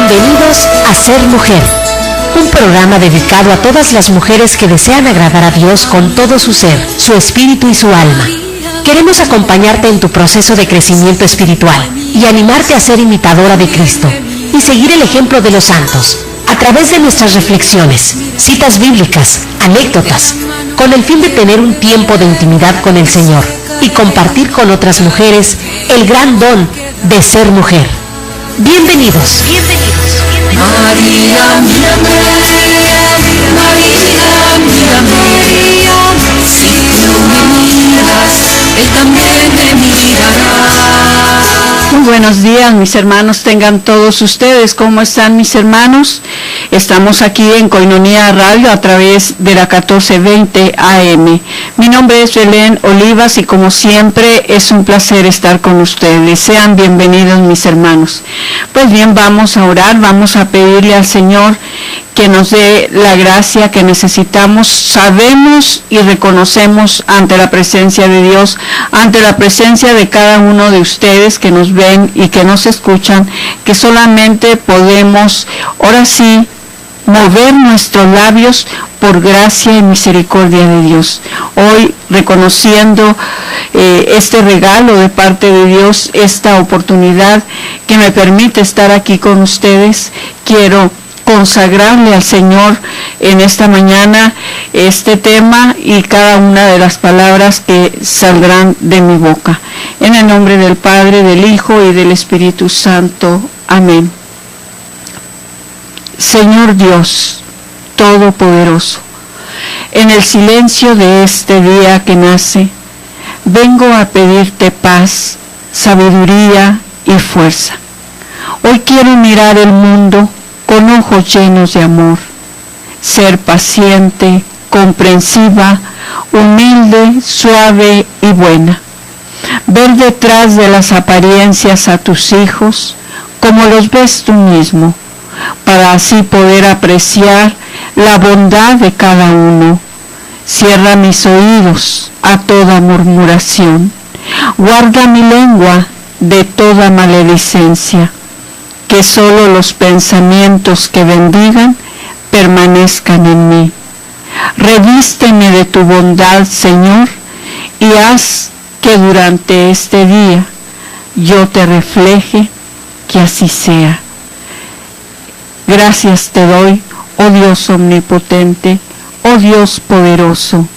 Bienvenidos a Ser Mujer, un programa dedicado a todas las mujeres que desean agradar a Dios con todo su ser, su espíritu y su alma. Queremos acompañarte en tu proceso de crecimiento espiritual y animarte a ser imitadora de Cristo y seguir el ejemplo de los santos a través de nuestras reflexiones, citas bíblicas, anécdotas, con el fin de tener un tiempo de intimidad con el Señor y compartir con otras mujeres el gran don de ser mujer. Bienvenidos. María, mírame, María, mírame, si tú me miras, Él también te mirará. Muy buenos días, mis hermanos, tengan todos ustedes. ¿Cómo están, mis hermanos? Estamos aquí en Koinonia Radio a través de la 1420 AM. Mi nombre es Belén Olivas y como siempre es un placer estar con ustedes. Sean bienvenidos, mis hermanos. Pues bien, vamos a orar, vamos a pedirle al Señor que nos dé la gracia que necesitamos. Sabemos y reconocemos ante la presencia de Dios, ante la presencia de cada uno de ustedes que nos ven y que nos escuchan, que solamente podemos, ahora sí, mover nuestros labios por gracia y misericordia de Dios. Hoy, reconociendo este regalo de parte de Dios, esta oportunidad que me permite estar aquí con ustedes, quiero consagrarle al Señor en esta mañana este tema y cada una de las palabras que saldrán de mi boca. En el nombre del Padre, del Hijo y del Espíritu Santo. Amén. Señor Dios Todopoderoso, en el silencio de este día que nace, vengo a pedirte paz, sabiduría y fuerza. Hoy quiero mirar el mundo con ojos llenos de amor, ser paciente, comprensiva, humilde, suave y buena. Ver detrás de las apariencias a tus hijos como los ves tú mismo, para así poder apreciar la bondad de cada uno. Cierra mis oídos a toda murmuración, guarda mi lengua de toda maledicencia, que solo los pensamientos que bendigan permanezcan en mí. Revísteme de tu bondad, Señor, y haz que durante este día yo te refleje, que así sea. Gracias te doy, oh Dios omnipotente, oh Dios poderoso,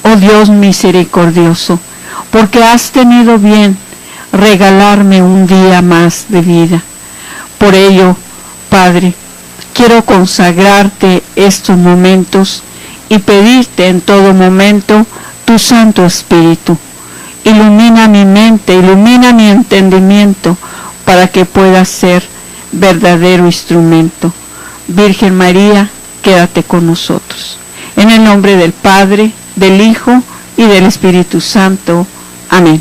oh Dios misericordioso, porque has tenido bien regalarme un día más de vida. Por ello, Padre, quiero consagrarte estos momentos y pedirte en todo momento tu Santo Espíritu. Ilumina mi mente, ilumina mi entendimiento para que pueda ser verdadero instrumento. Virgen María, quédate con nosotros. En el nombre del Padre, del Hijo y del Espíritu Santo. Amén.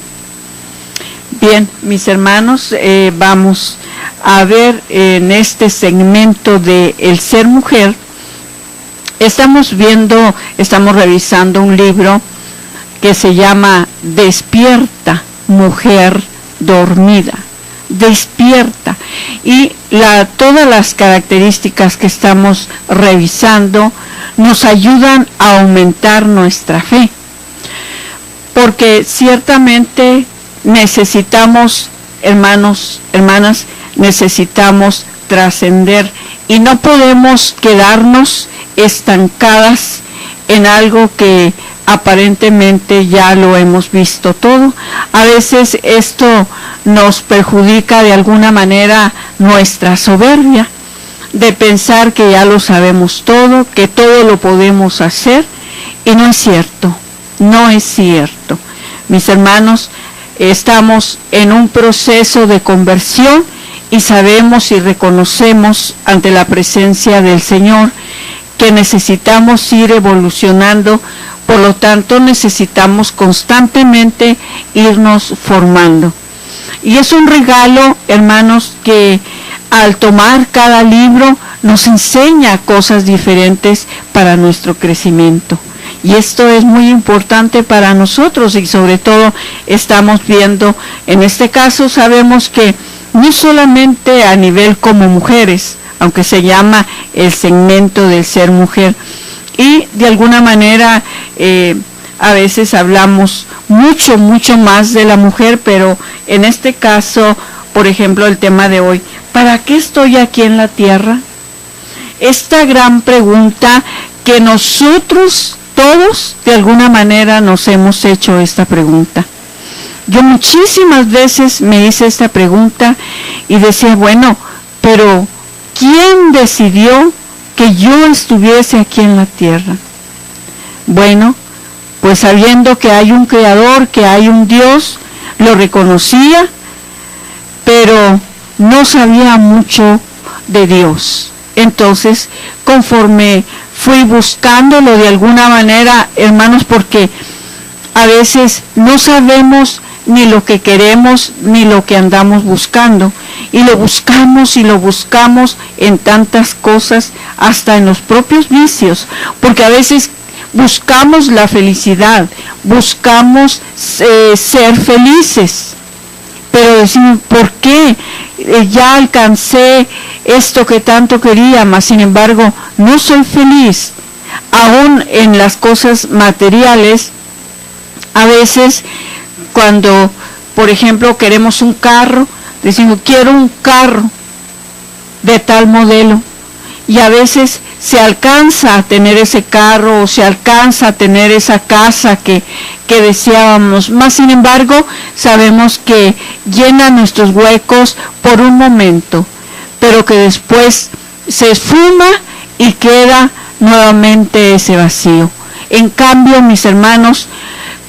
Bien, mis hermanos, vamos a ver en este segmento de El Ser Mujer. Estamos revisando un libro que se llama Despierta, Mujer Dormida. Despierta. Y todas las características que estamos revisando nos ayudan a aumentar nuestra fe. Porque ciertamente necesitamos, hermanos, hermanas, necesitamos trascender y no podemos quedarnos estancadas en algo que aparentemente ya lo hemos visto todo. A veces esto nos perjudica de alguna manera nuestra soberbia, de pensar que ya lo sabemos todo, que todo lo podemos hacer, y no es cierto, no es cierto. Mis hermanos, estamos en un proceso de conversión y sabemos y reconocemos ante la presencia del Señor que necesitamos ir evolucionando. Por lo tanto, necesitamos constantemente irnos formando. Y es un regalo, hermanos, que al tomar cada libro nos enseña cosas diferentes para nuestro crecimiento. Y esto es muy importante para nosotros y sobre todo estamos viendo, en este caso sabemos que no solamente a nivel como mujeres, aunque se llama el segmento del ser mujer. Y de alguna manera a veces hablamos mucho más de la mujer, pero en este caso, por ejemplo, el tema de hoy, ¿para qué estoy aquí en la tierra? Esta gran pregunta que nosotros todos de alguna manera nos hemos hecho esta pregunta. Yo muchísimas veces me hice esta pregunta y decía, bueno, pero ¿quién decidió que yo estuviese aquí en la tierra? Bueno, pues sabiendo que hay un creador, que hay un Dios, lo reconocía, pero no sabía mucho de Dios. Entonces, conforme fui buscándolo de alguna manera, hermanos, porque a veces no sabemos ni lo que queremos, ni lo que andamos buscando. Y lo buscamos en tantas cosas, hasta en los propios vicios, porque a veces buscamos la felicidad, buscamos ser felices, pero decimos, ¿por qué? Ya alcancé esto que tanto quería, mas sin embargo no soy feliz. Aún en las cosas materiales, a veces cuando, por ejemplo, queremos un carro, decimos, quiero un carro de tal modelo, y a veces se alcanza a tener ese carro, o se alcanza a tener esa casa que deseábamos, más sin embargo sabemos que llena nuestros huecos por un momento, pero que después se esfuma y queda nuevamente ese vacío. En cambio, mis hermanos,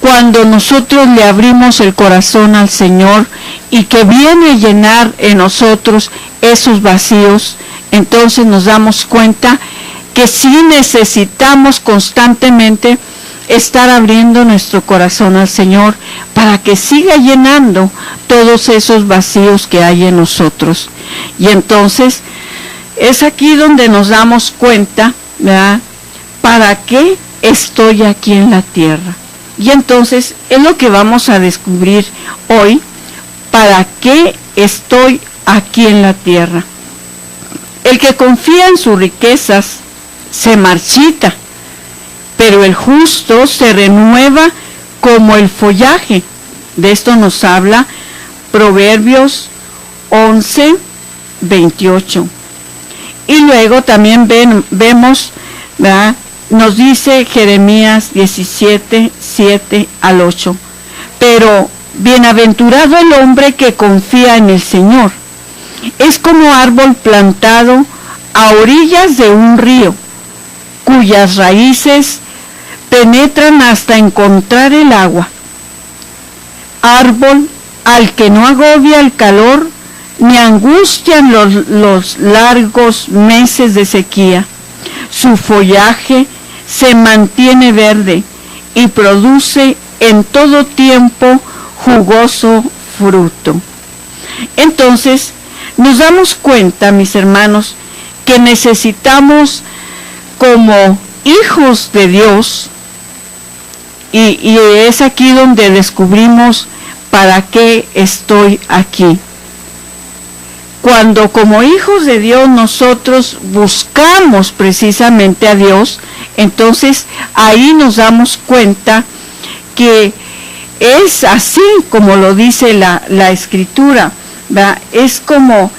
cuando nosotros le abrimos el corazón al Señor y que viene a llenar en nosotros esos vacíos, entonces nos damos cuenta que sí necesitamos constantemente estar abriendo nuestro corazón al Señor para que siga llenando todos esos vacíos que hay en nosotros. Y entonces es aquí donde nos damos cuenta, ¿verdad?, ¿para qué estoy aquí en la tierra? Y entonces es lo que vamos a descubrir hoy, ¿para qué estoy aquí en la tierra? El que confía en sus riquezas se marchita, pero el justo se renueva como el follaje. De esto nos habla Proverbios 11:28. Y luego también vemos, ¿verdad?, nos dice Jeremías 17:7-8. Pero bienaventurado el hombre que confía en el Señor. Es como árbol plantado a orillas de un río, cuyas raíces penetran hasta encontrar el agua. Árbol al que no agobia el calor, ni angustian los largos meses de sequía. Su follaje se mantiene verde y produce en todo tiempo jugoso fruto. Entonces, nos damos cuenta, mis hermanos, que necesitamos, como hijos de Dios, y es aquí donde descubrimos para qué estoy aquí. Cuando como hijos de Dios nosotros buscamos precisamente a Dios, entonces ahí nos damos cuenta que es así como lo dice la Escritura, ¿verdad? Es como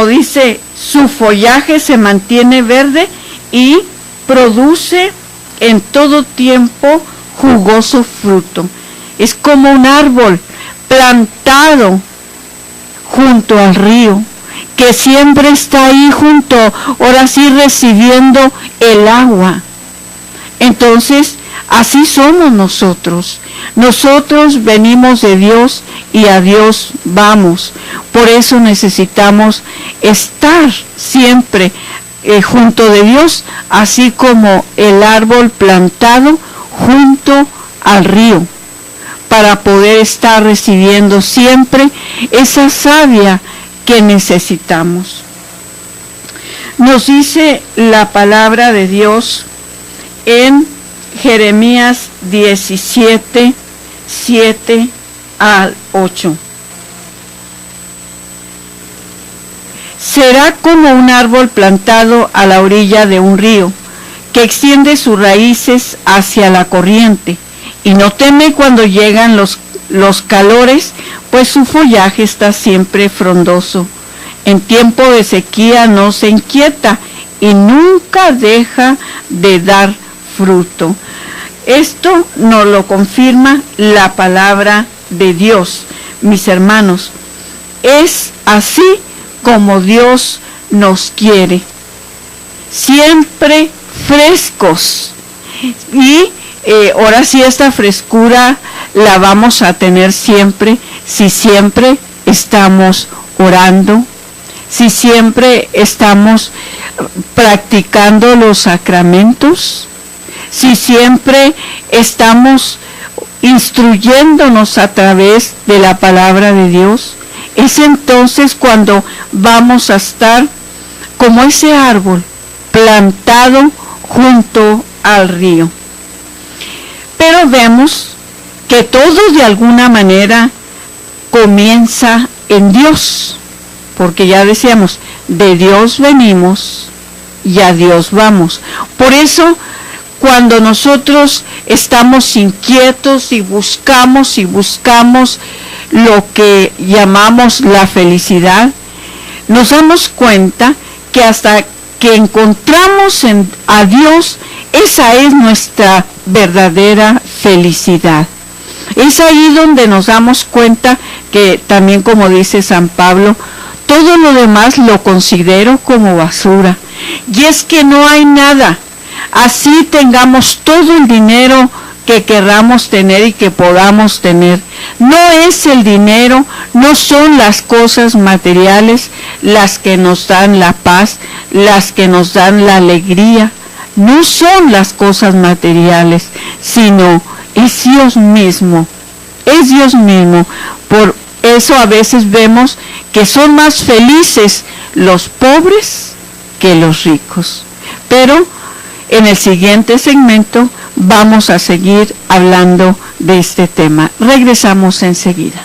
dice, su follaje se mantiene verde y produce en todo tiempo jugoso fruto. Es como un árbol plantado junto al río, que siempre está ahí junto, ahora sí recibiendo el agua. Entonces, así somos nosotros. Nosotros venimos de Dios y a Dios vamos. Por eso necesitamos estar siempre junto de Dios, así como el árbol plantado junto al río, para poder estar recibiendo siempre esa savia que necesitamos. Nos dice la palabra de Dios en Jeremías 17:7-8. Será como un árbol plantado a la orilla de un río, que extiende sus raíces hacia la corriente, y no teme cuando llegan los calores, pues su follaje está siempre frondoso. En tiempo de sequía no se inquieta y nunca deja de dar fruto. Esto nos lo confirma la palabra de Dios, mis hermanos. Es así como Dios nos quiere, siempre frescos. Y ahora sí, esta frescura la vamos a tener siempre si siempre estamos orando, si siempre estamos practicando los sacramentos, si siempre estamos instruyéndonos a través de la palabra de Dios. Es entonces cuando vamos a estar como ese árbol plantado junto al río. Pero vemos que todo de alguna manera comienza en Dios, porque ya decíamos, de Dios venimos y a Dios vamos. Por eso, cuando nosotros estamos inquietos y buscamos lo que llamamos la felicidad, nos damos cuenta que hasta que encontramos a Dios, esa es nuestra verdadera felicidad. Es ahí donde nos damos cuenta que también, como dice San Pablo, todo lo demás lo considero como basura. Y es que no hay nada. Así tengamos todo el dinero que querramos tener y que podamos tener. No es el dinero, no son las cosas materiales las que nos dan la paz, las que nos dan la alegría. No son las cosas materiales, sino es Dios mismo. Es Dios mismo. Por eso a veces vemos que son más felices los pobres que los ricos. Pero en el siguiente segmento vamos a seguir hablando de este tema. Regresamos enseguida.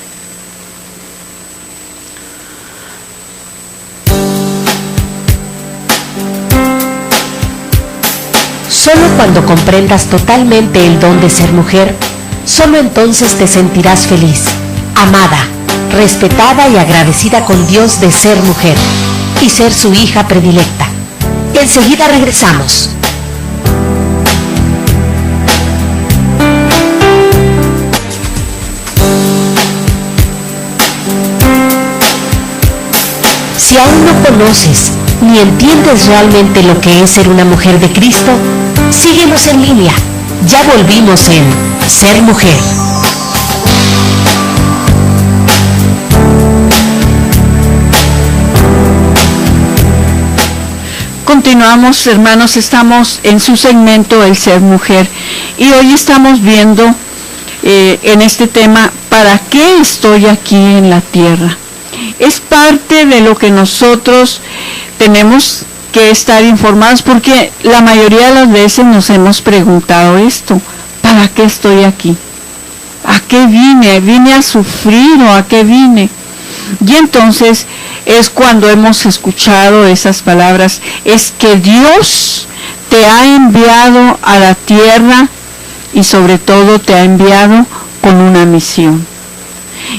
Solo cuando comprendas totalmente el don de ser mujer, solo entonces te sentirás feliz, amada, respetada y agradecida con Dios de ser mujer y ser su hija predilecta. Enseguida regresamos. Si aún no conoces ni entiendes realmente lo que es ser una mujer de Cristo, síguenos en línea. Ya volvimos en Ser Mujer. Continuamos, hermanos, estamos en su segmento El Ser Mujer y hoy estamos viendo en este tema, ¿para qué estoy aquí en la tierra? Es parte de lo que nosotros tenemos que estar informados, porque la mayoría de las veces nos hemos preguntado esto: ¿para qué estoy aquí? ¿A qué vine? ¿Vine a sufrir o a qué vine? Y entonces es cuando hemos escuchado esas palabras: es que Dios te ha enviado a la tierra y sobre todo te ha enviado con una misión.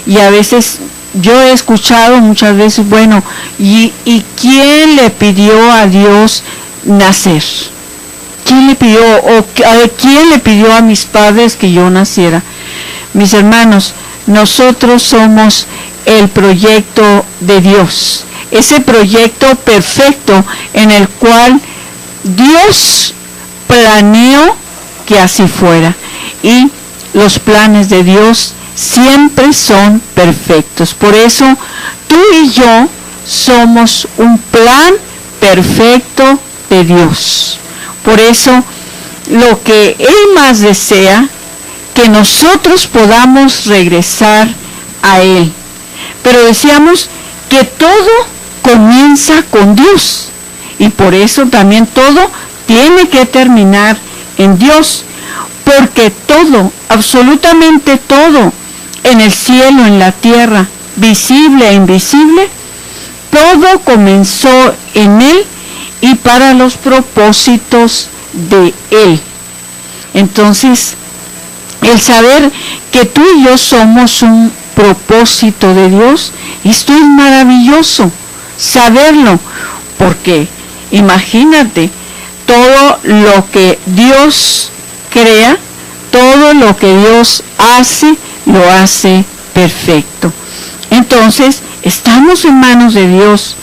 Y a veces yo he escuchado muchas veces, bueno, ¿y quién le pidió a Dios nacer? ¿Quién le pidió, quién le pidió a mis padres que yo naciera? Mis hermanos, nosotros somos el proyecto de Dios, ese proyecto perfecto en el cual Dios planeó que así fuera, y los planes de Dios siempre son perfectos. Por eso tú y yo somos un plan perfecto de Dios. Por eso lo que Él más desea, que nosotros podamos regresar a Él. Pero decíamos que todo comienza con Dios, y por eso también todo tiene que terminar en Dios, porque todo, absolutamente todo, en el cielo, en la tierra, visible e invisible, todo comenzó en Él y para los propósitos de Él. Entonces, el saber que tú y yo somos un propósito de Dios, esto es maravilloso, saberlo, porque imagínate, todo lo que Dios crea, todo lo que Dios hace, lo hace perfecto. Entonces, estamos en manos de Dios.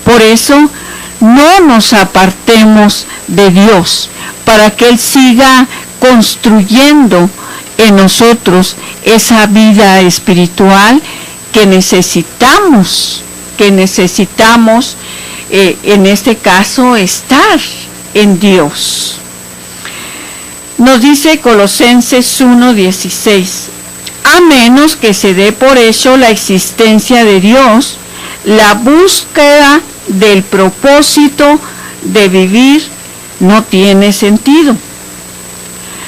Por eso, no nos apartemos de Dios, para que Él siga construyendo en nosotros esa vida espiritual que necesitamos, en este caso, estar en Dios. Nos dice Colosenses 1:16, a menos que se dé por hecho la existencia de Dios, la búsqueda del propósito de vivir no tiene sentido.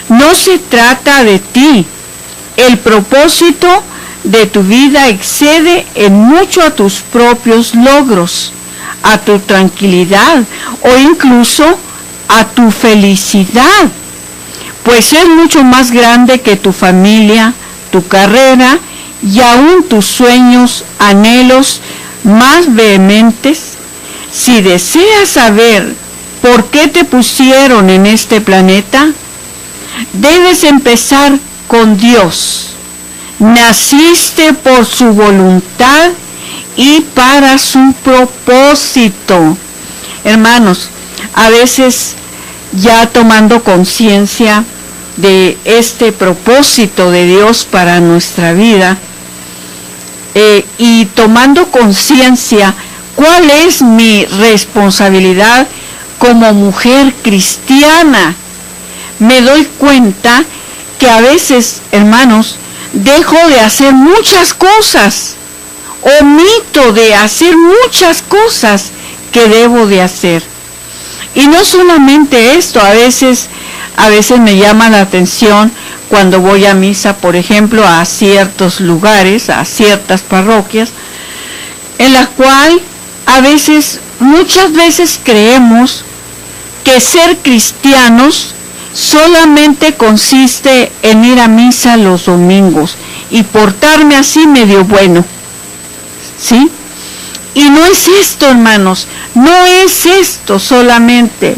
No se trata de ti. El propósito de tu vida excede en mucho a tus propios logros, a tu tranquilidad o incluso a tu felicidad, pues es mucho más grande que tu familia, tu carrera y aún tus sueños, anhelos más vehementes. Si deseas saber por qué te pusieron en este planeta, debes empezar con Dios. Naciste por su voluntad y para su propósito. Hermanos, a veces ya tomando conciencia de este propósito de Dios para nuestra vida, y tomando conciencia cuál es mi responsabilidad como mujer cristiana, me doy cuenta que a veces, hermanos, dejo de hacer muchas cosas, omito de hacer muchas cosas que debo de hacer. Y no solamente esto, a veces me llama la atención cuando voy a misa, por ejemplo, a ciertos lugares, a ciertas parroquias, en la cual muchas veces creemos que ser cristianos solamente consiste en ir a misa los domingos y portarme así medio bueno, ¿sí? Y no es esto, hermanos, no es esto solamente,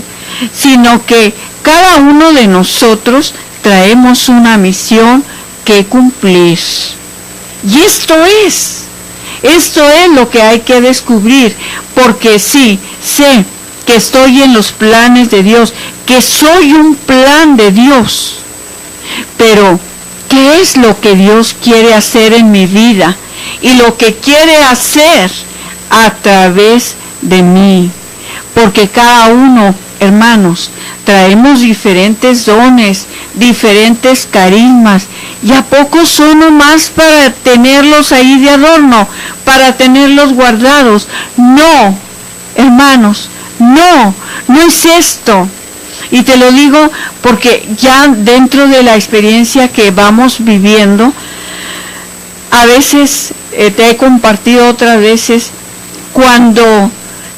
sino que cada uno de nosotros traemos una misión que cumplir. Y esto es lo que hay que descubrir, porque sí, sé que estoy en los planes de Dios, que soy un plan de Dios, pero ¿qué es lo que Dios quiere hacer en mi vida y lo que quiere hacer a través de mí? Porque cada uno, hermanos, traemos diferentes dones, diferentes carismas, y a poco son nomás para tenerlos ahí de adorno, para tenerlos guardados. No, hermanos, no es esto. Y te lo digo porque ya dentro de la experiencia que vamos viviendo, a veces te he compartido otras veces, cuando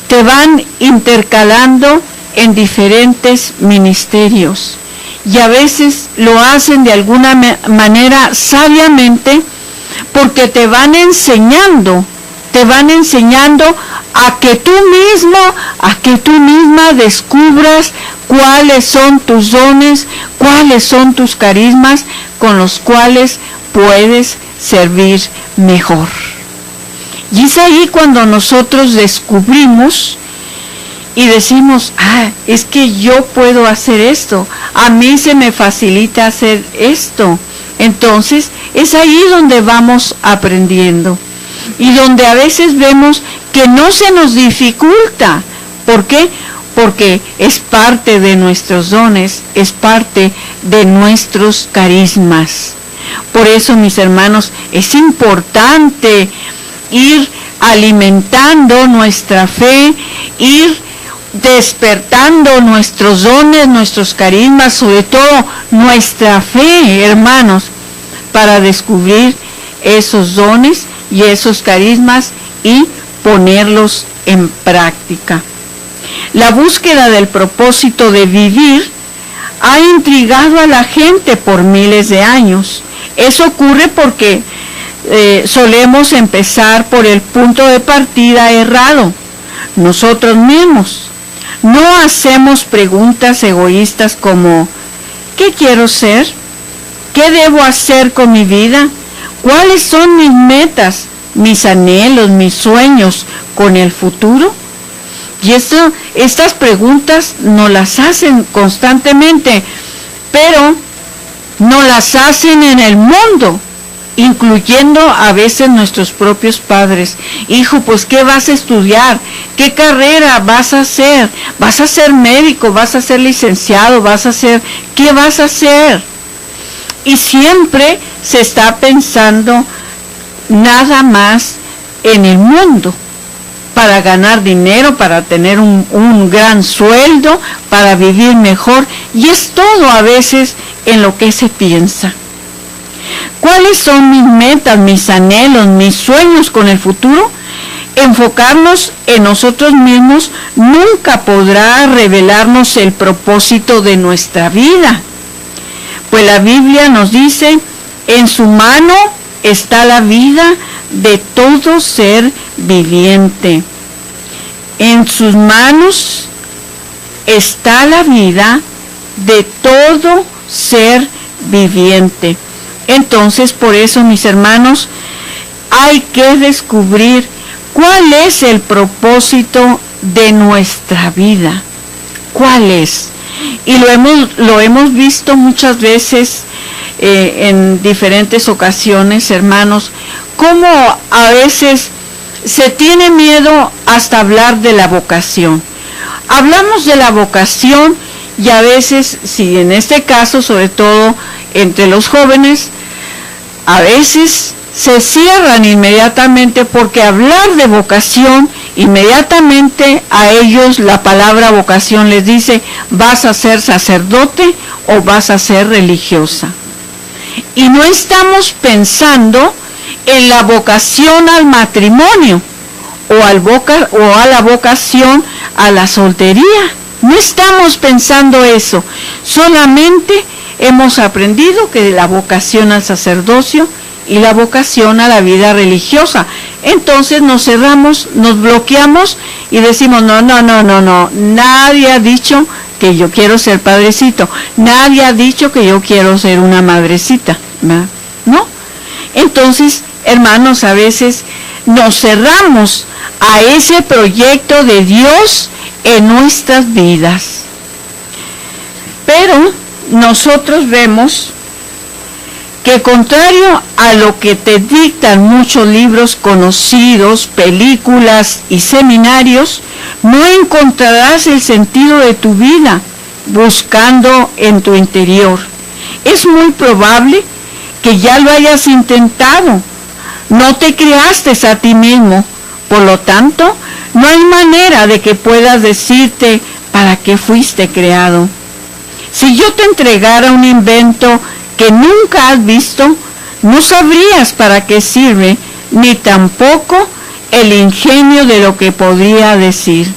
te van intercalando en diferentes ministerios, y a veces lo hacen de alguna manera sabiamente, porque te van enseñando a que tú misma descubras cuáles son tus dones, cuáles son tus carismas con los cuales puedes servir mejor. Y es ahí cuando nosotros descubrimos y decimos, es que yo puedo hacer esto, a mí se me facilita hacer esto. Entonces es ahí donde vamos aprendiendo y donde a veces vemos que no se nos dificulta. ¿Por qué? Porque es parte de nuestros dones, es parte de nuestros carismas. Por eso, mis hermanos, es importante ir alimentando nuestra fe, ir despertando nuestros dones, nuestros carismas, sobre todo nuestra fe, hermanos, para descubrir esos dones y esos carismas y ponerlos en práctica. La búsqueda del propósito de vivir ha intrigado a la gente por miles de años. Eso ocurre porque solemos empezar por el punto de partida errado, nosotros mismos. No hacemos preguntas egoístas como ¿qué quiero ser? ¿Qué debo hacer con mi vida? ¿Cuáles son mis metas, mis anhelos, mis sueños con el futuro? Y estas preguntas nos las hacen constantemente, pero nos las hacen en el mundo, incluyendo a veces nuestros propios padres. Hijo, pues ¿qué vas a estudiar? ¿Qué carrera vas a hacer? ¿Vas a ser médico? ¿Vas a ser licenciado? ¿Qué vas a hacer? Y siempre se está pensando nada más en el mundo, para ganar dinero, para tener un gran sueldo, para vivir mejor, y es todo a veces en lo que se piensa. ¿Cuáles son mis metas, mis anhelos, mis sueños con el futuro? Enfocarnos en nosotros mismos nunca podrá revelarnos el propósito de nuestra vida. Pues la Biblia nos dice, en su mano está la vida de todo ser viviente. En sus manos está la vida de todo ser viviente. Entonces, por eso, mis hermanos, hay que descubrir cuál es el propósito de nuestra vida. ¿Cuál es? Y lo hemos visto muchas veces en diferentes ocasiones, hermanos, cómo a veces se tiene miedo hasta hablar de la vocación. Hablamos de la vocación y a veces, si en este caso, sobre todo entre los jóvenes, a veces se cierran inmediatamente porque hablar de vocación, inmediatamente a ellos la palabra vocación les dice, vas a ser sacerdote o vas a ser religiosa. Y no estamos pensando en la vocación al matrimonio o a la vocación a la soltería. No estamos pensando eso. Solamente hemos aprendido que la vocación al sacerdocio y la vocación a la vida religiosa. Entonces nos cerramos, nos bloqueamos y decimos, no, nadie ha dicho que yo quiero ser padrecito, nadie ha dicho que yo quiero ser una madrecita, ¿no? Entonces, hermanos, a veces nos cerramos a ese proyecto de Dios en nuestras vidas. Pero nosotros vemos que contrario a lo que te dictan muchos libros conocidos, películas y seminarios, no encontrarás el sentido de tu vida buscando en tu interior. Es muy probable que ya lo hayas intentado. No te creaste a ti mismo, por lo tanto, no hay manera de que puedas decirte para qué fuiste creado. Si yo te entregara un invento que nunca has visto, no sabrías para qué sirve, ni tampoco el ingenio de lo que podría decir.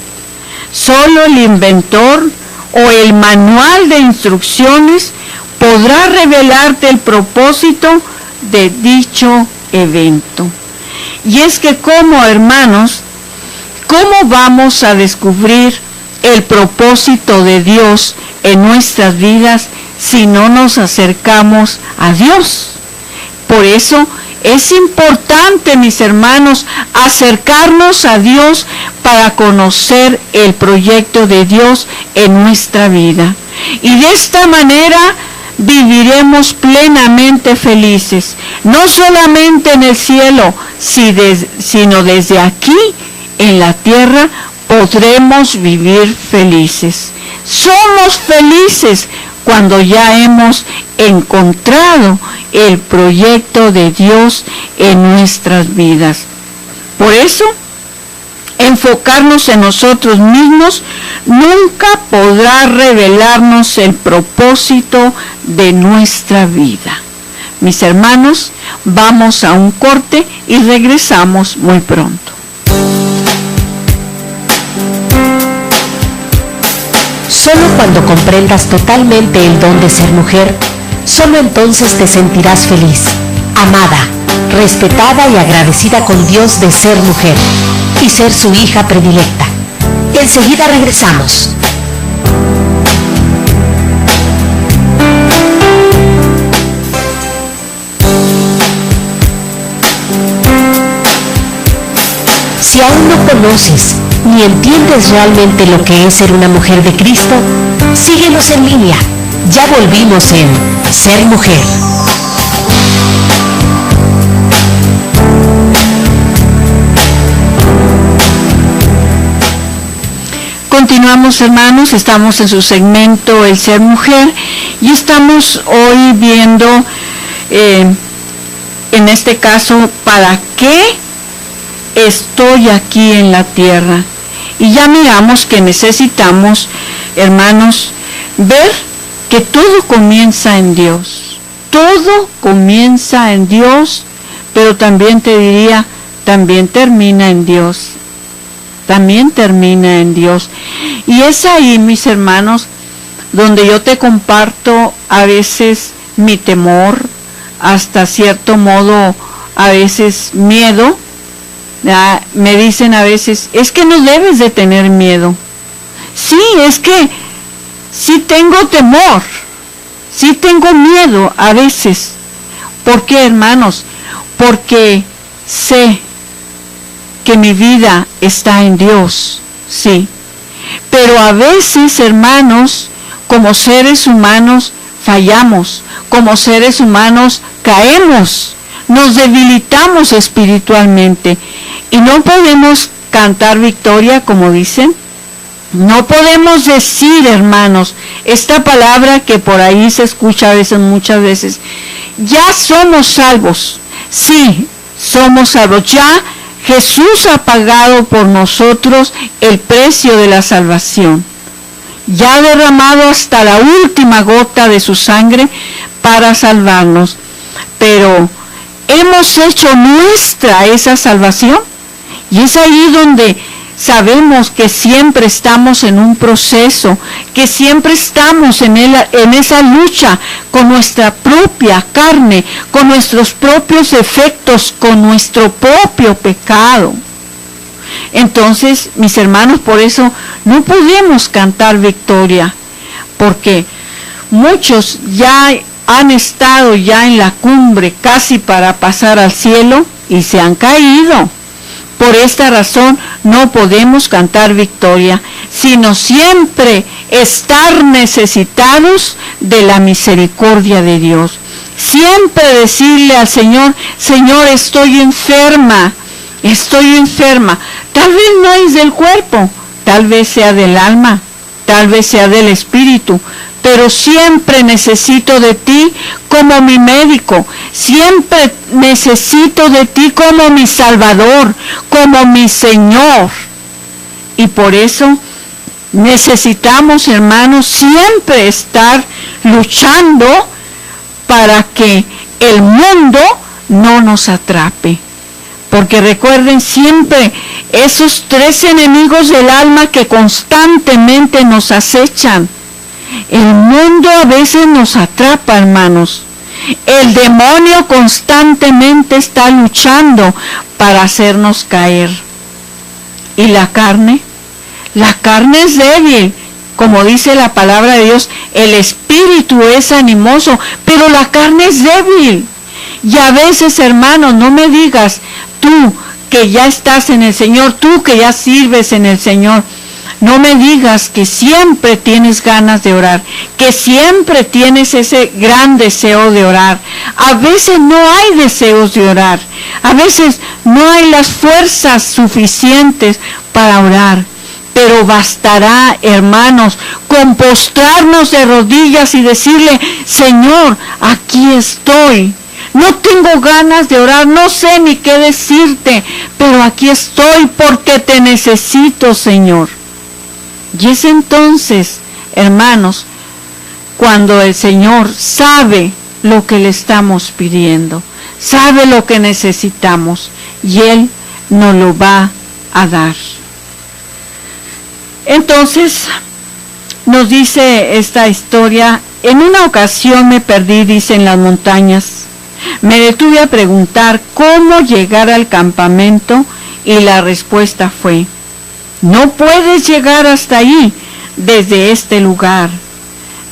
Solo el inventor o el manual de instrucciones podrá revelarte el propósito de dicho evento. Y es que como hermanos, ¿cómo vamos a descubrir el propósito de Dios en nuestras vidas si no nos acercamos a Dios? Por eso es importante, mis hermanos, acercarnos a Dios para conocer el proyecto de Dios en nuestra vida. Y de esta manera viviremos plenamente felices, no solamente en el cielo, sino desde aquí, en la tierra, podremos vivir felices. Somos felices cuando ya hemos encontrado el proyecto de Dios en nuestras vidas. Por eso, enfocarnos en nosotros mismos nunca podrá revelarnos el propósito de nuestra vida. Mis hermanos, vamos a un corte y regresamos muy pronto. Solo cuando comprendas totalmente el don de ser mujer, solo entonces te sentirás feliz, amada, respetada y agradecida con Dios de ser mujer y ser su hija predilecta. Enseguida regresamos. Si aún no conoces ni entiendes realmente lo que es ser una mujer de Cristo, síguenos en línea. Ya volvimos en Ser Mujer. Continuamos, hermanos, estamos en su segmento El Ser Mujer y estamos hoy viendo, en este caso, ¿para qué estoy aquí en la tierra? Y ya miramos que necesitamos, hermanos, ver que todo comienza en Dios. Todo comienza en Dios, pero también te diría, también termina en Dios. También termina en Dios. Y es ahí, mis hermanos, donde yo te comparto a veces mi temor, hasta cierto modo, a veces miedo. Me dicen a veces, es que no debes de tener miedo. Sí, es que sí tengo temor, sí tengo miedo a veces. ¿Por qué, hermanos? Porque sé que mi vida está en Dios, sí. Pero a veces, hermanos, como seres humanos fallamos, como seres humanos caemos, nos debilitamos espiritualmente y no podemos cantar victoria, como dicen. No podemos decir, hermanos, esta palabra que por ahí se escucha a veces, muchas veces, ya somos salvos. Sí, somos salvos. Ya Jesús ha pagado por nosotros el precio de la salvación. Ya ha derramado hasta la última gota de su sangre para salvarnos. Pero hemos hecho nuestra esa salvación. Y es ahí donde sabemos que siempre estamos en un proceso, que siempre estamos en esa lucha con nuestra propia carne, con nuestros propios efectos, con nuestro propio pecado. Entonces, mis hermanos, por eso no podemos cantar victoria, porque muchos ya han estado ya en la cumbre casi para pasar al cielo y se han caído. Por esta razón no podemos cantar victoria, sino siempre estar necesitados de la misericordia de Dios. Siempre decirle al Señor, Señor, estoy enferma. Tal vez no es del cuerpo, tal vez sea del alma, tal vez sea del espíritu, pero siempre necesito de ti como mi médico, siempre necesito de ti como mi Salvador, como mi Señor. Y por eso necesitamos, hermanos, siempre estar luchando para que el mundo no nos atrape. Porque recuerden siempre esos tres enemigos del alma que constantemente nos acechan. El mundo a veces nos atrapa, hermanos. El demonio constantemente está luchando para hacernos caer. ¿Y la carne? La carne es débil. Como dice la palabra de Dios, el espíritu es animoso, pero la carne es débil. Y a veces, hermanos, no me digas, tú que ya estás en el Señor, tú que ya sirves en el Señor, no me digas que siempre tienes ganas de orar, que siempre tienes ese gran deseo de orar. A veces no hay deseos de orar, a veces no hay las fuerzas suficientes para orar. Pero bastará, hermanos, con postrarnos de rodillas y decirle, Señor, aquí estoy. No tengo ganas de orar, no sé ni qué decirte, pero aquí estoy porque te necesito, Señor. Y es entonces, hermanos, cuando el Señor sabe lo que le estamos pidiendo, sabe lo que necesitamos y Él nos lo va a dar. Entonces, nos dice esta historia: en una ocasión me perdí, dice, en las montañas. Me detuve a preguntar cómo llegar al campamento y la respuesta fue: no puedes llegar hasta ahí desde este lugar.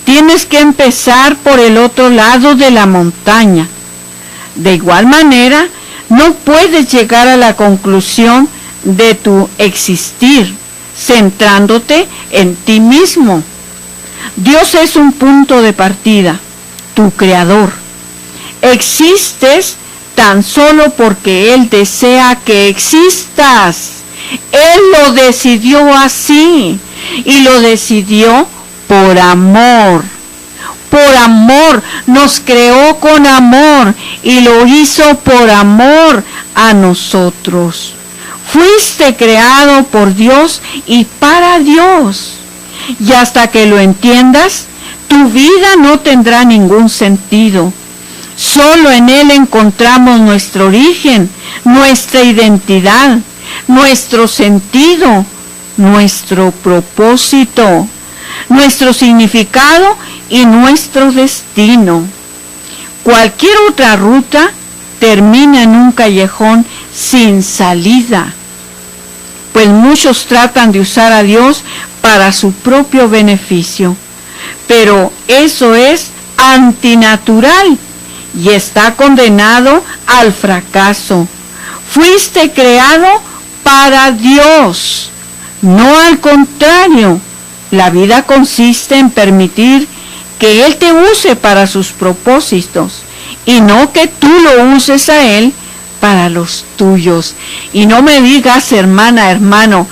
Tienes que empezar por el otro lado de la montaña. De igual manera, no puedes llegar a la conclusión de tu existir centrándote en ti mismo. Dios es un punto de partida, tu creador. Existes tan solo porque Él desea que existas. Él lo decidió así y lo decidió por amor. Por amor, nos creó con amor y lo hizo por amor a nosotros. Fuiste creado por Dios y para Dios. Y hasta que lo entiendas, tu vida no tendrá ningún sentido. Solo en Él encontramos nuestro origen, nuestra identidad, nuestro sentido, nuestro propósito, nuestro significado y nuestro destino. Cualquier otra ruta termina en un callejón sin salida, pues muchos tratan de usar a Dios para su propio beneficio, pero eso es antinatural y está condenado al fracaso. Fuiste creado para Dios, no al contrario. La vida consiste en permitir que Él te use para sus propósitos y no que tú lo uses a Él para los tuyos. Y no me digas, hermana, hermano,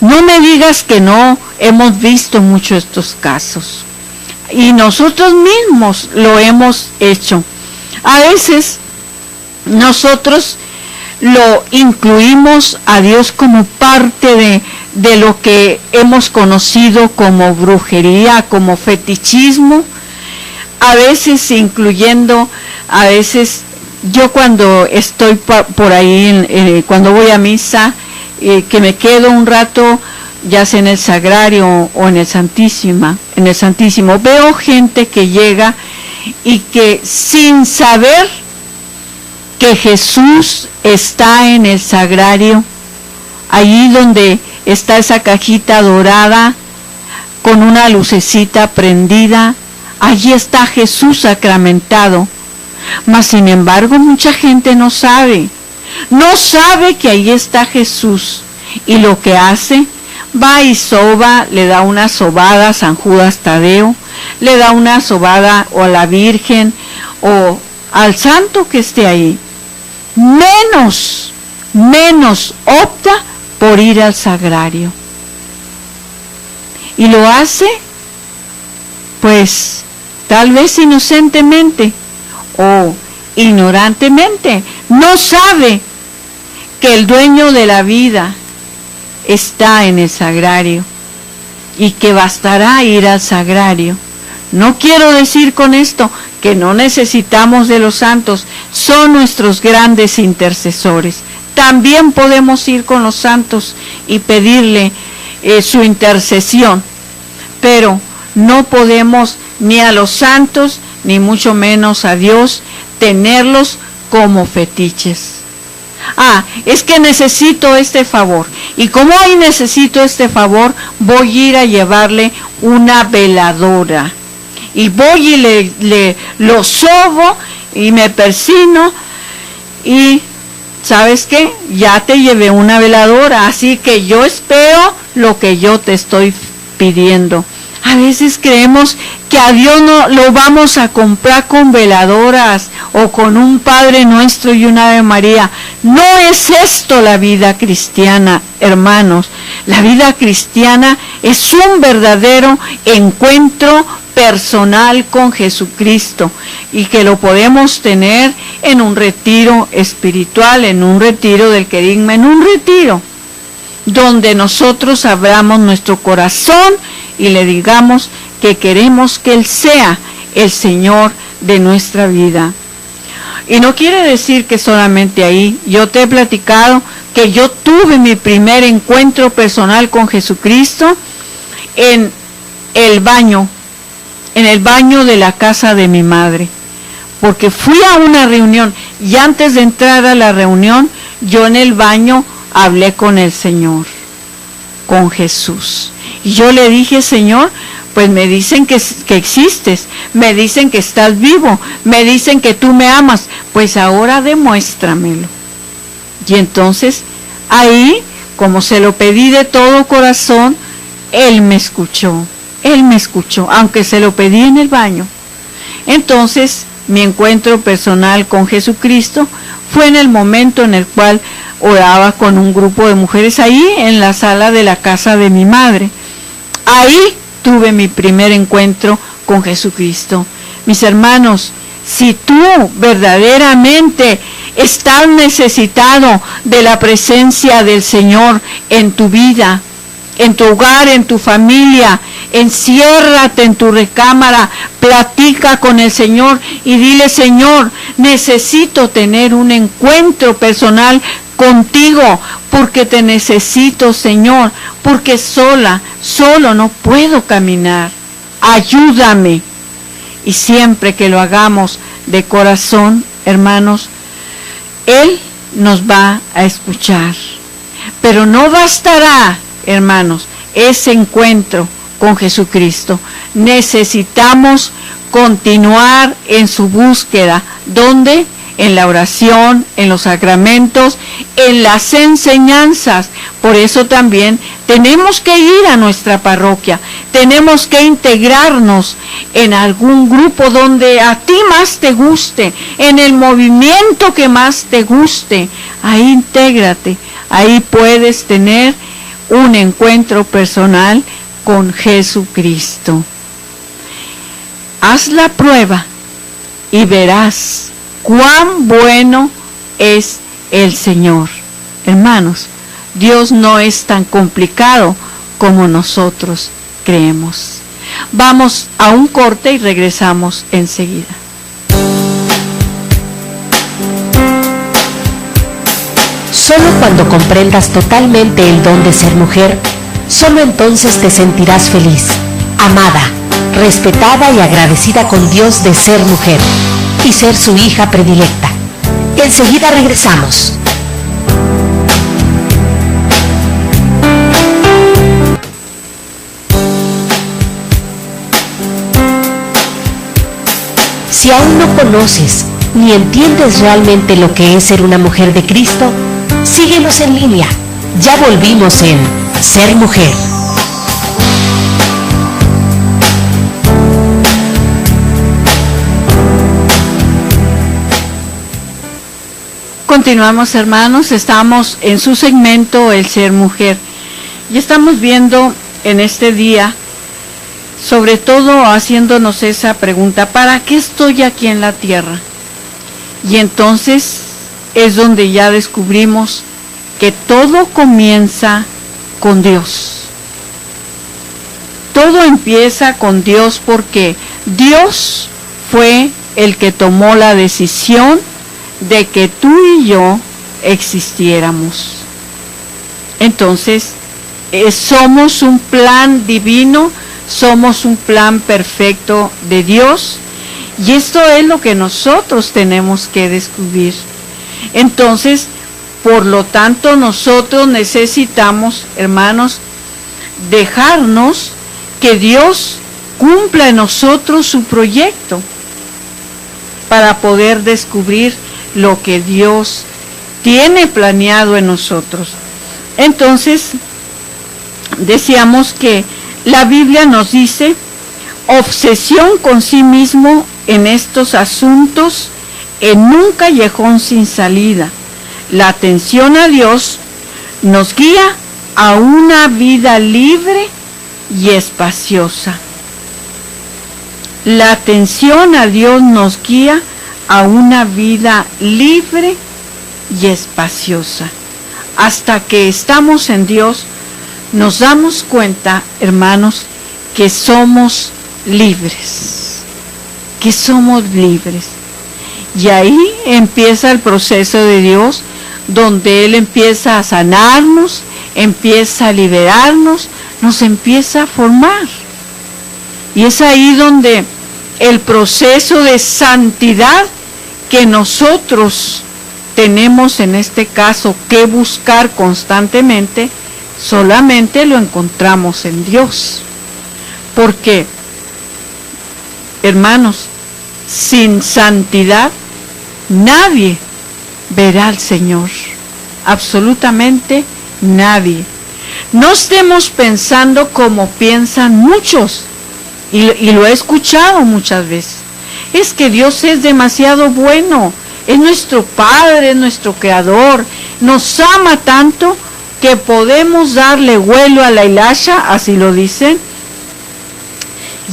no me digas que no hemos visto mucho estos casos. Y nosotros mismos lo hemos hecho. A veces nosotros lo incluimos a Dios como parte de lo que hemos conocido como brujería, como fetichismo, a veces incluyendo, a veces yo cuando estoy por ahí, cuando voy a misa, que me quedo un rato, ya sea en el sagrario o en el Santísimo, veo gente que llega y que sin saber que Jesús está en el sagrario, allí donde está esa cajita dorada con una lucecita prendida, allí está Jesús sacramentado. Mas sin embargo mucha gente no sabe que ahí está Jesús, y lo que hace, va y soba, le da una sobada a San Judas Tadeo, le da una sobada o a la Virgen o al santo que esté ahí. Menos opta por ir al sagrario. Y lo hace, pues, tal vez inocentemente o ignorantemente. No sabe que el dueño de la vida está en el sagrario y que bastará ir al sagrario. No quiero decir con esto que no necesitamos de los santos, son nuestros grandes intercesores. También podemos ir con los santos y pedirle su intercesión, pero no podemos ni a los santos, ni mucho menos a Dios, tenerlos como fetiches. Es que necesito este favor, y como hoy necesito este favor, voy a ir a llevarle una veladora, y voy y lo sobo y me persino, y ¿sabes qué? Ya te llevé una veladora, así que yo espero lo que yo te estoy pidiendo. A veces creemos que a Dios no lo vamos a comprar con veladoras o con un Padre Nuestro y una Ave María. No es esto la vida cristiana, hermanos. La vida cristiana es un verdadero encuentro personal con Jesucristo, y que lo podemos tener en un retiro espiritual, en un retiro del querigma, en un retiro donde nosotros abramos nuestro corazón y le digamos que queremos que Él sea el Señor de nuestra vida. Y no quiere decir que solamente ahí. Yo te he platicado que yo tuve mi primer encuentro personal con Jesucristo en el baño, en el baño de la casa de mi madre, porque fui a una reunión y antes de entrar a la reunión, yo en el baño hablé con el Señor, con Jesús. Y yo le dije, Señor, pues me dicen que existes, me dicen que estás vivo, me dicen que tú me amas, pues ahora demuéstramelo. Y entonces ahí, como se lo pedí de todo corazón, Él me escuchó, aunque se lo pedí en el baño. Entonces mi encuentro personal con Jesucristo fue en el momento en el cual oraba con un grupo de mujeres ahí en la sala de la casa de mi madre. Ahí tuve mi primer encuentro con Jesucristo. Mis hermanos, si tú verdaderamente estás necesitado de la presencia del Señor en tu vida, en tu hogar, en tu familia, enciérrate en tu recámara, platica con el Señor y dile, Señor, necesito tener un encuentro personal contigo, porque te necesito, Señor, porque solo no puedo caminar. Ayúdame. Y siempre que lo hagamos de corazón, hermanos, Él nos va a escuchar. Pero no bastará, hermanos, ese encuentro con Jesucristo. Necesitamos continuar en su búsqueda. ¿Dónde? En la oración, en los sacramentos, en las enseñanzas. Por eso también tenemos que ir a nuestra parroquia, tenemos que integrarnos en algún grupo donde a ti más te guste, en el movimiento que más te guste. Ahí intégrate, ahí puedes tener un encuentro personal con Jesucristo. Haz la prueba y verás cuán bueno es el Señor. Hermanos, Dios no es tan complicado como nosotros creemos. Vamos a un corte y regresamos enseguida. Solo cuando comprendas totalmente el don de ser mujer, solo entonces te sentirás feliz, amada, respetada y agradecida con Dios de ser mujer y ser su hija predilecta. Enseguida regresamos. Si aún no conoces ni entiendes realmente lo que es ser una mujer de Cristo, síguenos en línea. Ya volvimos en Ser Mujer. Continuamos, hermanos, estamos en su segmento El Ser Mujer y estamos viendo en este día, sobre todo haciéndonos esa pregunta, ¿para qué estoy aquí en la tierra? Y entonces es donde ya descubrimos que todo comienza con Dios. Todo empieza con Dios porque Dios fue el que tomó la decisión de que tú y yo existiéramos. Entonces, somos un plan divino, somos un plan perfecto de Dios, y esto es lo que nosotros tenemos que descubrir. Entonces, por lo tanto, nosotros necesitamos, hermanos, dejarnos que Dios cumpla en nosotros su proyecto para poder descubrir lo que Dios tiene planeado en nosotros. Entonces, decíamos que la Biblia nos dice, obsesión con sí mismo en estos asuntos, en un callejón sin salida. La atención a Dios nos guía a una vida libre y espaciosa. La atención a Dios nos guía a una vida libre y espaciosa. Hasta que estamos en Dios, nos damos cuenta, hermanos, que somos libres. Que somos libres. Y ahí empieza el proceso de Dios, donde Él empieza a sanarnos, empieza a liberarnos, nos empieza a formar. Y es ahí donde el proceso de santidad que nosotros tenemos en este caso que buscar constantemente, solamente lo encontramos en Dios. Porque, hermanos, sin santidad nadie verá al Señor, absolutamente nadie. No estemos pensando como piensan muchos, y lo he escuchado muchas veces. Es que Dios es demasiado bueno, es nuestro Padre, es nuestro Creador, nos ama tanto que podemos darle vuelo a la hilacha, así lo dicen,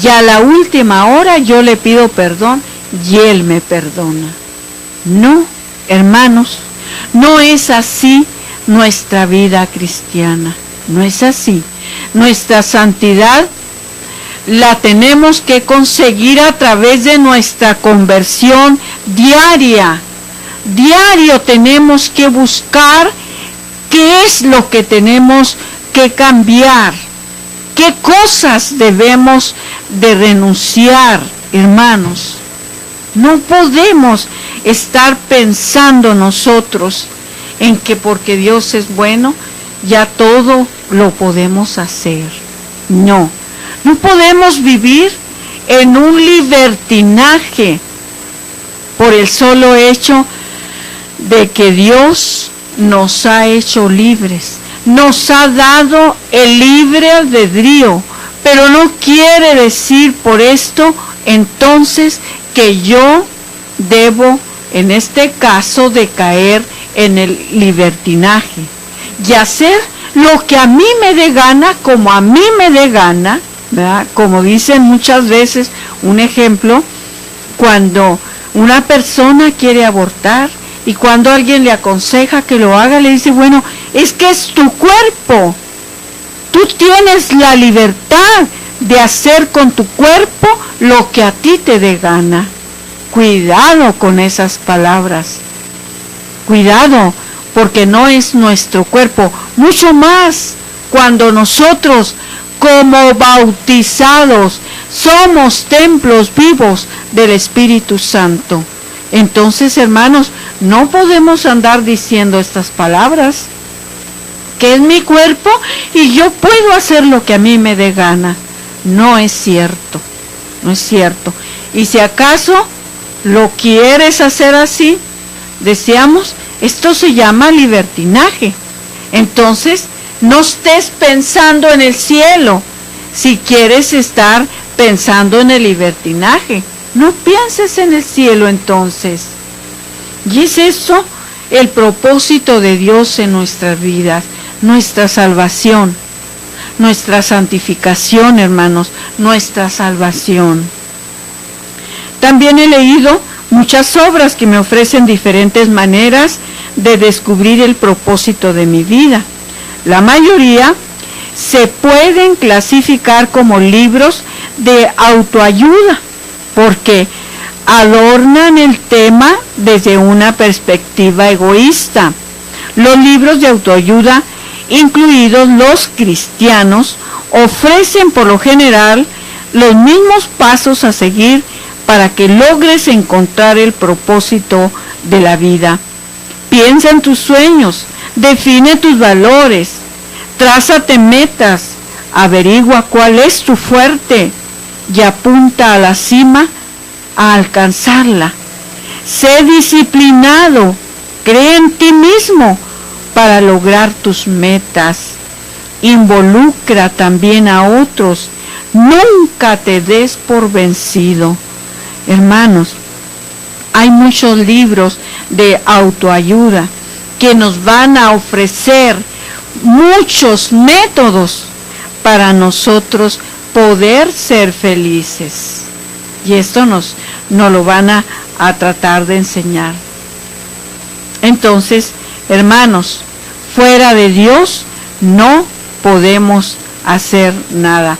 y a la última hora yo le pido perdón y Él me perdona. No, hermanos, no es así nuestra vida cristiana, no es así. Nuestra santidad la tenemos que conseguir a través de nuestra conversión diaria. Diario tenemos que buscar qué es lo que tenemos que cambiar, qué cosas debemos de renunciar, hermanos. No podemos estar pensando nosotros en que porque Dios es bueno, ya todo lo podemos hacer. No, no podemos vivir en un libertinaje por el solo hecho de que Dios nos ha hecho libres, nos ha dado el libre albedrío, pero no quiere decir por esto entonces que yo debo, en este caso, de caer en el libertinaje y hacer lo que a mí me dé gana, como a mí me dé gana, ¿verdad? Como dicen muchas veces, un ejemplo, cuando una persona quiere abortar y cuando alguien le aconseja que lo haga, le dice, bueno, es que es tu cuerpo, tú tienes la libertad de hacer con tu cuerpo lo que a ti te dé gana. Cuidado con esas palabras, cuidado, porque no es nuestro cuerpo. Mucho más cuando nosotros como bautizados somos templos vivos del Espíritu Santo. Entonces, hermanos, no podemos andar diciendo estas palabras, que es mi cuerpo y yo puedo hacer lo que a mí me dé gana. No es cierto, no es cierto. Y si acaso lo quieres hacer así, deseamos, esto se llama libertinaje. Entonces, no estés pensando en el cielo si quieres estar pensando en el libertinaje. No pienses en el cielo entonces. Y es eso el propósito de Dios en nuestras vidas, nuestra salvación, nuestra santificación, hermanos, nuestra salvación. También he leído muchas obras que me ofrecen diferentes maneras de descubrir el propósito de mi vida. La mayoría se pueden clasificar como libros de autoayuda, porque adornan el tema desde una perspectiva egoísta. Los libros de autoayuda, incluidos los cristianos, ofrecen por lo general los mismos pasos a seguir para que logres encontrar el propósito de la vida. Piensa en tus sueños, define tus valores, trázate metas, averigua cuál es tu fuerte y apunta a la cima a alcanzarla. Sé disciplinado, cree en ti mismo para lograr tus metas. Involucra también a otros, nunca te des por vencido. Hermanos, hay muchos libros de autoayuda que nos van a ofrecer muchos métodos para nosotros poder ser felices. Y esto nos lo van a tratar de enseñar. Entonces, hermanos, fuera de Dios no podemos hacer nada.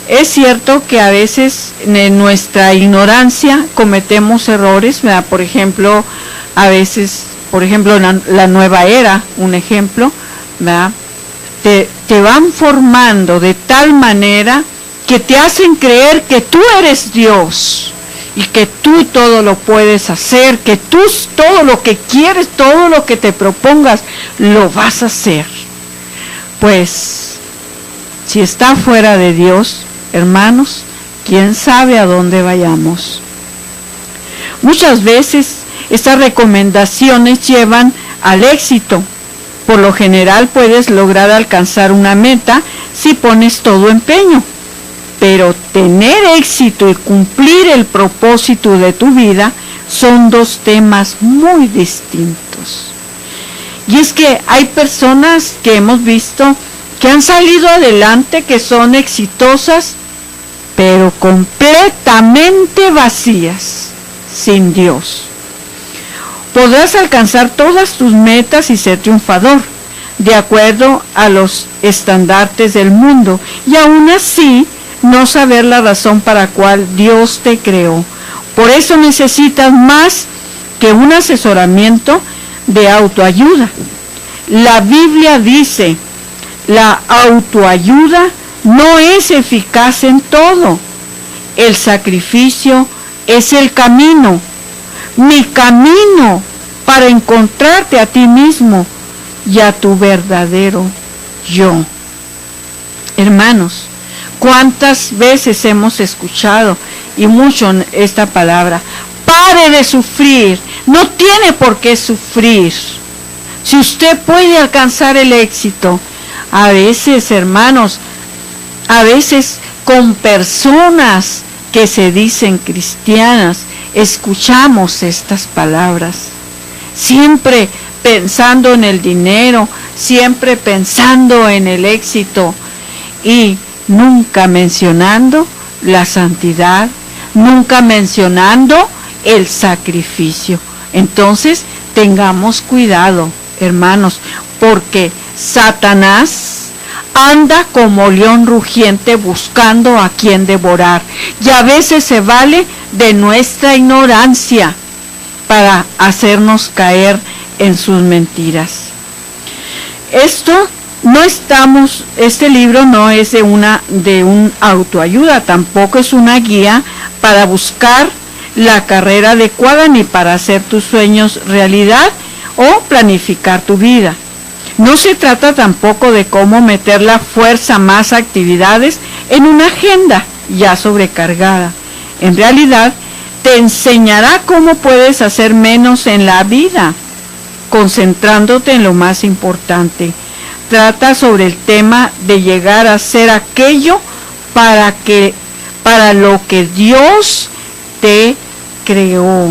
Es cierto que a veces en nuestra ignorancia cometemos errores, ¿verdad? Por ejemplo, a veces, la nueva era, un ejemplo, ¿verdad? Te van formando de tal manera que te hacen creer que tú eres Dios y que tú todo lo puedes hacer, que tú todo lo que quieres, todo lo que te propongas, lo vas a hacer. Pues, si está fuera de Dios, hermanos, quién sabe a dónde vayamos. Muchas veces estas recomendaciones llevan al éxito. Por lo general puedes lograr alcanzar una meta si pones todo empeño. Pero tener éxito y cumplir el propósito de tu vida son dos temas muy distintos. Y es que hay personas que hemos visto que han salido adelante, que son exitosas, pero completamente vacías, sin Dios. Podrás alcanzar todas tus metas y ser triunfador, de acuerdo a los estandartes del mundo, y aún así no saber la razón para la cual Dios te creó. Por eso necesitas más que un asesoramiento de autoayuda. La Biblia dice, la autoayuda no es eficaz en todo. El sacrificio es el camino, mi camino para encontrarte a ti mismo y a tu verdadero yo. Hermanos, ¿cuántas veces hemos escuchado y mucho esta palabra? Pare de sufrir, no tiene por qué sufrir. Si usted puede alcanzar el éxito, a veces, hermanos, a veces con personas que se dicen cristianas, escuchamos estas palabras, siempre pensando en el dinero, siempre pensando en el éxito y nunca mencionando la santidad, nunca mencionando el sacrificio. Entonces, tengamos cuidado, hermanos, porque Satanás anda como león rugiente buscando a quien devorar, y a veces se vale de nuestra ignorancia para hacernos caer en sus mentiras. Este libro no es de un autoayuda, tampoco es una guía para buscar la carrera adecuada ni para hacer tus sueños realidad o planificar tu vida. No se trata tampoco de cómo meter la fuerza más actividades en una agenda ya sobrecargada. En realidad, te enseñará cómo puedes hacer menos en la vida, concentrándote en lo más importante. Trata sobre el tema de llegar a ser aquello para lo que Dios te creó.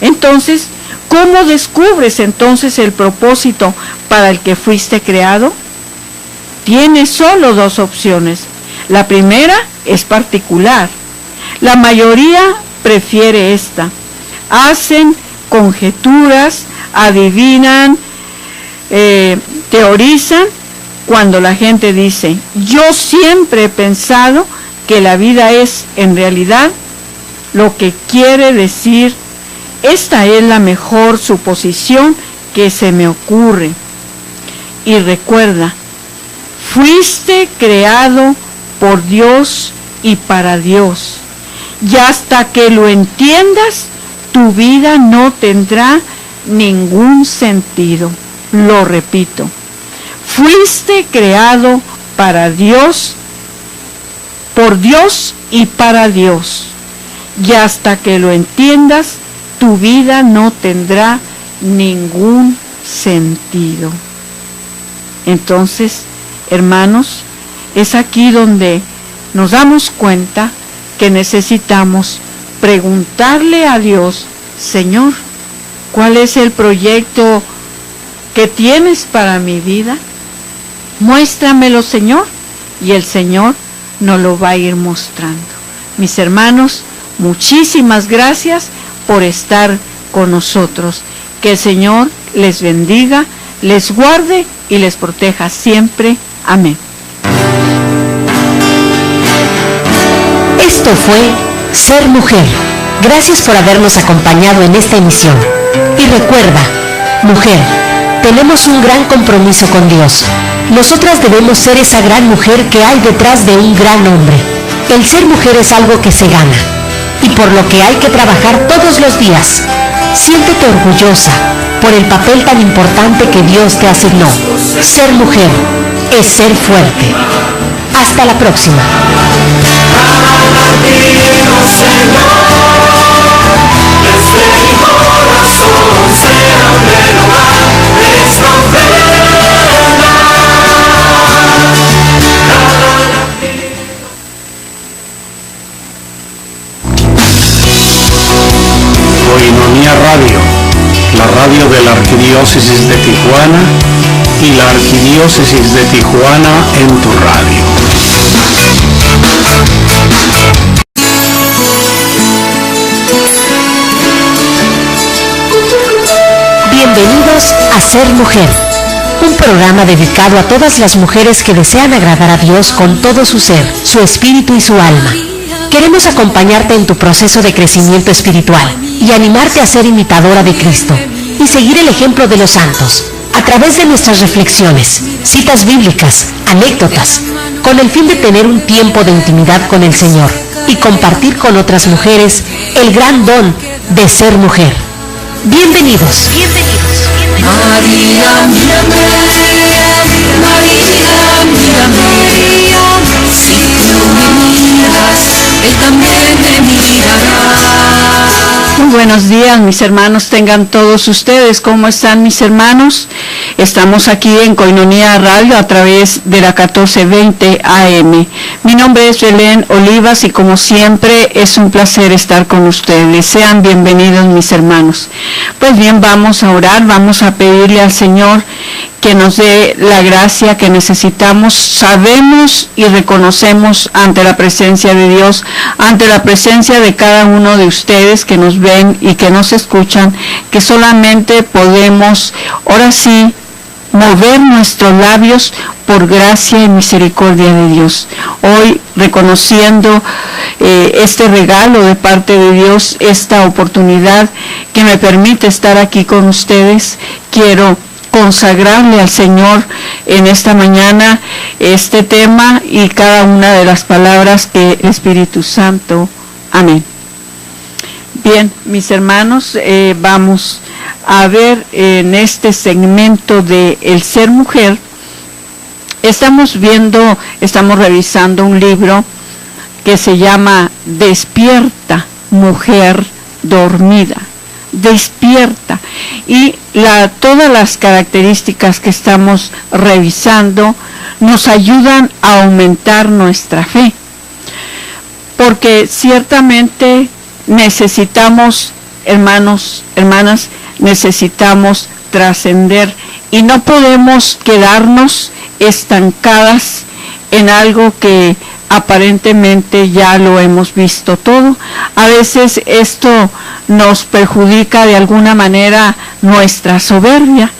Entonces, ¿cómo descubres entonces el propósito para el que fuiste creado? Tienes solo dos opciones. La primera es particular. La mayoría prefiere esta. Hacen conjeturas, adivinan, teorizan cuando la gente dice, yo siempre he pensado que la vida es en realidad lo que quiere decir, esta es la mejor suposición que se me ocurre. Y recuerda, fuiste creado por Dios y para Dios. Y hasta que lo entiendas, tu vida no tendrá ningún sentido. Lo repito, fuiste creado para Dios, por Dios y para Dios. Y hasta que lo entiendas, tu vida no tendrá ningún sentido. Entonces, hermanos, es aquí donde nos damos cuenta que necesitamos preguntarle a Dios, Señor, ¿cuál es el proyecto que tienes para mi vida? Muéstramelo, Señor, y el Señor nos lo va a ir mostrando. Mis hermanos, muchísimas gracias por estar con nosotros. Que el Señor les bendiga, les guarde y les proteja siempre. Amén. Esto fue Ser Mujer. Gracias por habernos acompañado en esta emisión. Y recuerda, mujer, tenemos un gran compromiso con Dios. Nosotras debemos ser esa gran mujer que hay detrás de un gran hombre. El ser mujer es algo que se gana y por lo que hay que trabajar todos los días. Siéntete orgullosa por el papel tan importante que Dios te asignó. Ser mujer es ser fuerte. Hasta la próxima. Koinonia Radio, la radio de la Arquidiócesis de Tijuana y la Arquidiócesis de Tijuana en tu radio. Bienvenidos a Ser Mujer, un programa dedicado a todas las mujeres que desean agradar a Dios con todo su ser, su espíritu y su alma. Queremos acompañarte en tu proceso de crecimiento espiritual y animarte a ser imitadora de Cristo y seguir el ejemplo de los santos a través de nuestras reflexiones, citas bíblicas, anécdotas, con el fin de tener un tiempo de intimidad con el Señor y compartir con otras mujeres el gran don de ser mujer. Bienvenidos. María, mírame, María, mírame, si tú me miras, Él también me mirará. Muy buenos días, mis hermanos, tengan todos ustedes. ¿Cómo están, mis hermanos? Estamos aquí en Koinonia Radio a través de la 1420 AM. Mi nombre es Belén Olivas y como siempre es un placer estar con ustedes. Sean bienvenidos, mis hermanos. Pues bien, vamos a orar, vamos a pedirle al Señor que nos dé la gracia que necesitamos. Sabemos y reconocemos ante la presencia de Dios, ante la presencia de cada uno de ustedes que nos ven y que nos escuchan, que solamente podemos, ahora sí, mover nuestros labios por gracia y misericordia de Dios. Hoy, reconociendo este regalo de parte de Dios, esta oportunidad que me permite estar aquí con ustedes, quiero consagrarle al Señor en esta mañana este tema y cada una de las palabras que el Espíritu Santo. Amén. Bien, mis hermanos, vamos a ver en este segmento de El Ser Mujer. Estamos revisando un libro que se llama Despierta, Mujer Dormida. Despierta, y todas las características que estamos revisando nos ayudan a aumentar nuestra fe, porque ciertamente necesitamos, hermanos, hermanas, necesitamos trascender y no podemos quedarnos estancadas en algo que aparentemente ya lo hemos visto todo. A veces esto nos perjudica de alguna manera nuestra soberbia,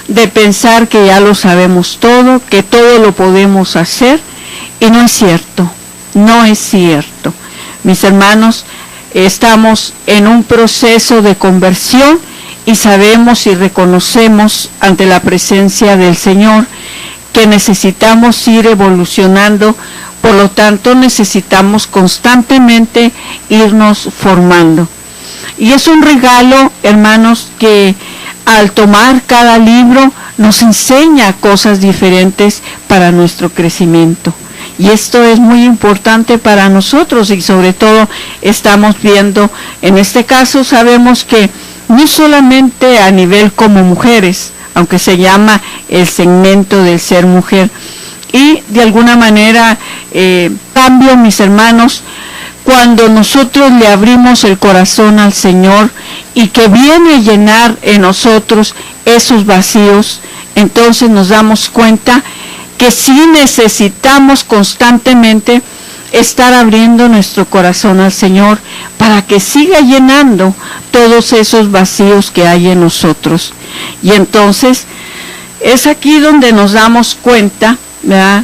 de pensar que ya lo sabemos todo, que todo lo podemos hacer, y no es cierto, no es cierto. Mis hermanos, estamos en un proceso de conversión y sabemos y reconocemos ante la presencia del Señor que necesitamos ir evolucionando. Por lo tanto, necesitamos constantemente irnos formando. Y es un regalo, hermanos, que al tomar cada libro nos enseña cosas diferentes para nuestro crecimiento. Y esto es muy importante para nosotros y sobre todo estamos viendo, en este caso sabemos que no solamente a nivel como mujeres, aunque se llama el segmento del ser mujer, y de alguna manera cambio, mis hermanos, cuando nosotros le abrimos el corazón al Señor y que viene a llenar en nosotros esos vacíos, entonces nos damos cuenta que sí necesitamos constantemente estar abriendo nuestro corazón al Señor para que siga llenando todos esos vacíos que hay en nosotros. Y entonces es aquí donde nos damos cuenta, ¿verdad?,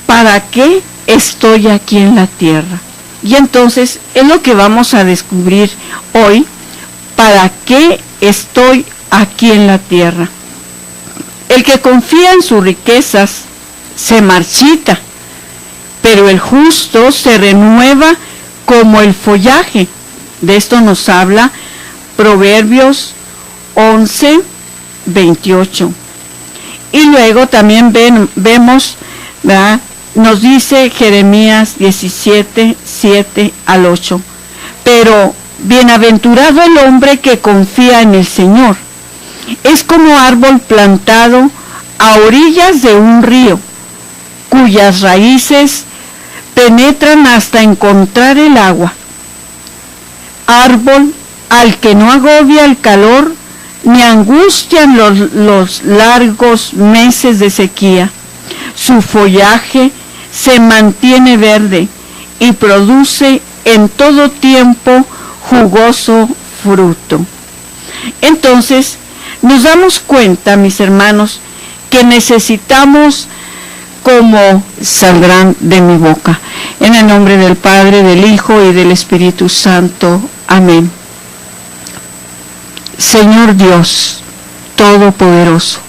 ¿para qué estoy aquí en la tierra? Y entonces es lo que vamos a descubrir hoy. ¿Para qué estoy aquí en la tierra? El que confía en sus riquezas se marchita, pero el justo se renueva como el follaje. De esto nos habla Proverbios 11:28. Y luego también vemos, ¿verdad? Nos dice Jeremías 17:7-8. Pero bienaventurado el hombre que confía en el Señor. Es como árbol plantado a orillas de un río, cuyas raíces penetran hasta encontrar el agua. Árbol al que no agobia el calor, ni angustian los largos meses de sequía. Su follaje se mantiene verde y produce en todo tiempo jugoso fruto. Entonces, nos damos cuenta, mis hermanos, que necesitamos, como saldrán de mi boca. En el nombre del Padre, del Hijo y del Espíritu Santo. Amén. Señor Dios Todopoderoso,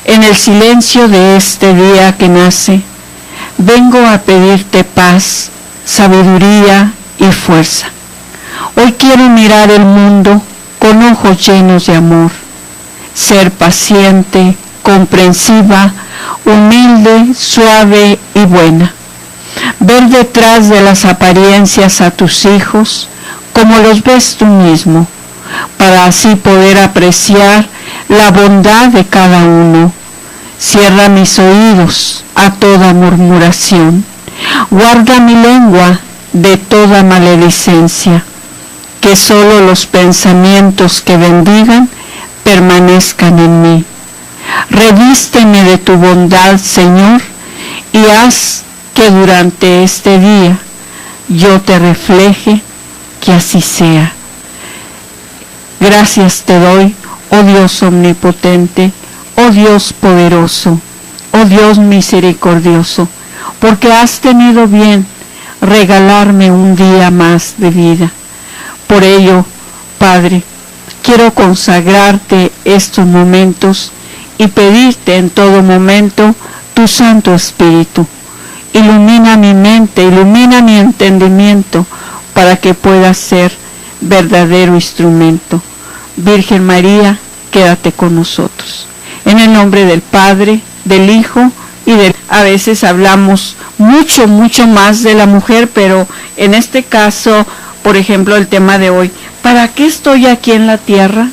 en el silencio de este día que nace, vengo a pedirte paz, sabiduría y fuerza. Hoy quiero mirar el mundo con ojos llenos de amor, ser paciente, comprensiva, humilde, suave y buena. Ver detrás de las apariencias a tus hijos como los ves tú mismo, para así poder apreciar la bondad de cada uno. Cierra mis oídos a toda murmuración. Guarda mi lengua de toda maledicencia. Que solo los pensamientos que bendigan permanezcan en mí. Revísteme de tu bondad, Señor, y haz que durante este día yo te refleje, que así sea. Gracias te doy, oh Dios omnipotente, oh Dios poderoso, oh Dios misericordioso, porque has tenido bien regalarme un día más de vida. Por ello, Padre, quiero consagrarte estos momentos y pedirte en todo momento tu Santo Espíritu. Ilumina mi mente, ilumina mi entendimiento para que pueda ser verdadero instrumento. Virgen María, quédate con nosotros. En el nombre del Padre, del Hijo y del... A veces hablamos mucho más de la mujer, pero en este caso, por ejemplo, el tema de hoy, ¿para qué estoy aquí en la tierra?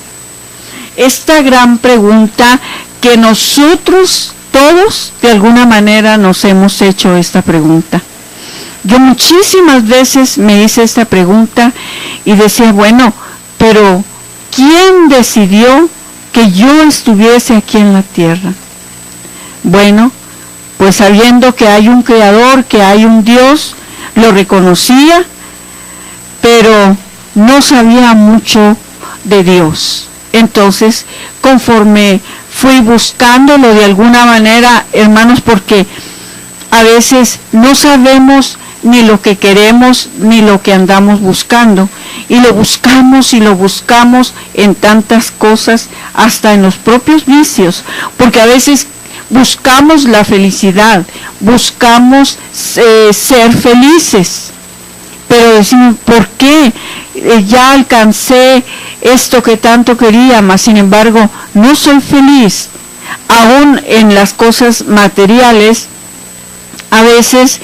Esta gran pregunta que nosotros todos de alguna manera nos hemos hecho esta pregunta. Yo muchísimas veces me hice esta pregunta y decía, bueno, pero ¿quién decidió que yo estuviese aquí en la tierra? Bueno, pues sabiendo que hay un creador, que hay un Dios, lo reconocía, pero no sabía mucho de Dios. Entonces, conforme fui buscándolo de alguna manera, hermanos, porque a veces no sabemos ni lo que queremos ni lo que andamos buscando, y lo buscamos en tantas cosas, hasta en los propios vicios, porque a veces buscamos la felicidad, buscamos ser felices, pero decimos, ¿por qué? Ya alcancé esto que tanto quería, mas sin embargo no soy feliz. Aún en las cosas materiales, a veces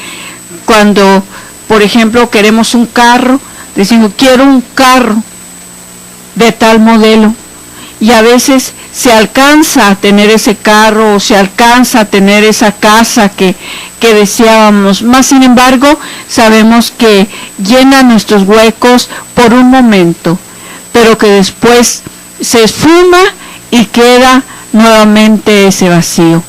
cuando, por ejemplo, queremos un carro, decimos, quiero un carro de tal modelo, y a veces se alcanza a tener ese carro, o se alcanza a tener esa casa que deseábamos, más sin embargo sabemos que llena nuestros huecos por un momento, pero que después se esfuma y queda nuevamente ese vacío.